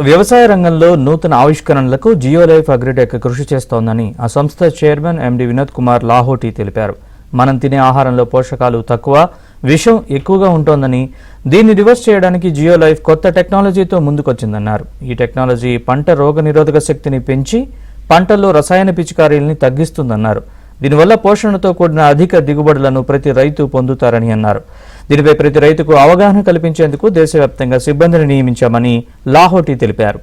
వ్యవసాయ రంగంలో నూతన ఆవిష్కరణలకు జియోలైఫ్ అగ్రిటెక్ కృషి చేస్తోందని ఆ సంస్థ చైర్మన్ ఎండి వినోద్ కుమార్ లాహోటి తెలిపారు. మనం తినే ఆహారంలో పోషకాలు తక్కువ, విషం ఎక్కువగా ఉంటోందని, దీన్ని రివర్స్ చేయడానికి జియోలైఫ్ కొత్త టెక్నాలజీతో ముందుకొచ్చిందన్నారు. ఈ టెక్నాలజీ పంట రోగనిరోధక శక్తిని పెంచి పంటల్లో రసాయన పిచికారీల్ని తగ్గిస్తుందన్నారు. దీనివల్ల పోషణతో కూడిన అధిక దిగుబడులను ప్రతి రైతు పొందుతారని అన్నారు. దీనిపై ప్రతి రైతుకు అవగాహన కల్పించేందుకు దేశవ్యాప్తంగా సిబ్బందిని నియమించామని లాహోటి తెలిపారు.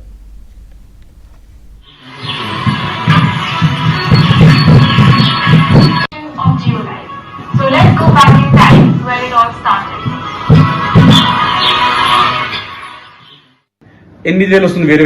ఎన్ని వేలు వస్తుంది వేరే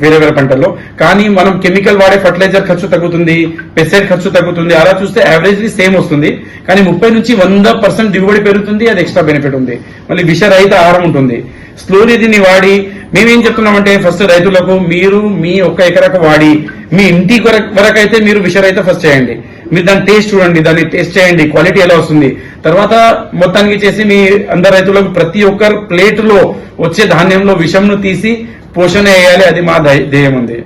వేరే పంటల్లో. కానీ మనం కెమికల్ వాడే ఫర్టిలైజర్ ఖర్చు తగ్గుతుంది, పెస్టిసైడ్ ఖర్చు తగ్గుతుంది. అలా చూస్తే యావరేజ్లీ సేమ్ వస్తుంది. కానీ 30 నుంచి 100% దిగుబడి పెరుగుతుంది. అది ఎక్స్ట్రా బెనిఫిట్ ఉంది. మళ్ళీ విషరహిత ఆహారం ఉంటుంది. స్లోలీ దీన్ని వాడి మేమేం చెప్తున్నామంటే, ఫస్ట్ రైతులకు మీరు మీ 1 ఎకరకు వాడి మీ ఇంటి వరకు అయితే మీరు విషరహిత ఫస్ట్ చేయండి. మీరు దాని టేస్ట్ చూడండి, దాన్ని టేస్ట్ చేయండి, క్వాలిటీ ఎలా వస్తుంది. తర్వాత మొత్తానికి చేసి మీ అందరు రైతులకు ప్రతి ఒక్కరు ప్లేట్లో వచ్చే ధాన్యంలో విషంను తీసి పోషణ వేయాలి. అది మా ధ్యేయం ఉంది.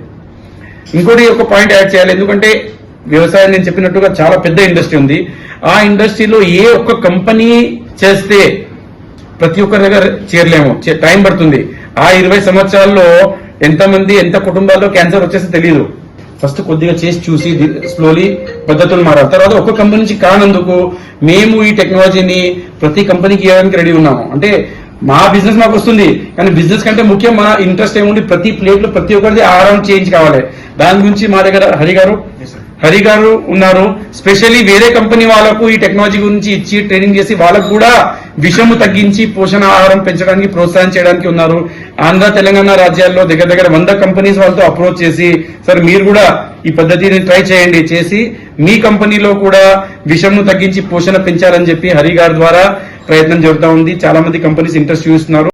ఇంకోటి ఒక పాయింట్ యాడ్ చేయాలి. ఎందుకంటే వ్యవసాయం నేను చెప్పినట్టుగా చాలా పెద్ద ఇండస్ట్రీ ఉంది. ఆ ఇండస్ట్రీలో ఏ ఒక్క కంపెనీ చేస్తే ప్రతి ఒక్కరి దగ్గర చేరలేము, టైం పడుతుంది. ఆ 20 సంవత్సరాల్లో ఎంతమంది ఎంత కుటుంబాల్లో క్యాన్సర్ వచ్చేసి తెలియదు. ఫస్ట్ కొద్దిగా చేసి చూసి స్లోలీ పద్ధతులు మారాలి. తర్వాత ఒక్క కంపెనీ నుంచి కానందుకు మేము ఈ టెక్నాలజీని ప్రతి కంపెనీకి ఇవ్వడానికి రెడీ ఉన్నాము. అంటే మా బిజినెస్ మాకు వస్తుంది, కానీ బిజినెస్ కంటే ముఖ్యం మన ఇంట్రెస్ట్ ఏముంది, ప్రతి ప్లేట్లో ప్రతి ఒక్కరిది ఆహారం చేంజ్ కావాలి. దాని గురించి మా దగ్గర హరి గారు ఉన్నారు. స్పెషల్లీ వేరే కంపెనీ వాళ్ళకు ఈ టెక్నాలజీ గురించి ఇచ్చి ట్రైనింగ్ చేసి వాళ్ళకు కూడా విషము తగ్గించి పోషణ ఆహారం పెంచడానికి ప్రోత్సాహం చేయడానికి ఉన్నారు. ఆంధ్ర తెలంగాణ రాజ్యాల్లో దగ్గర 100 కంపెనీస్ వాళ్ళతో అప్రోచ్ చేసి, సార్ మీరు కూడా ఈ పద్ధతిని ట్రై చేయండి, చేసి మీ కంపెనీలో కూడా విషంను తగ్గించి పోషణ పెంచాలని చెప్పి హరి గారి ద్వారా ప్రయత్నం జరుగుతూ ఉంది. చాలా మంది కంపెనీస్ ఇంట్రెస్ట్ చూస్తున్నారు.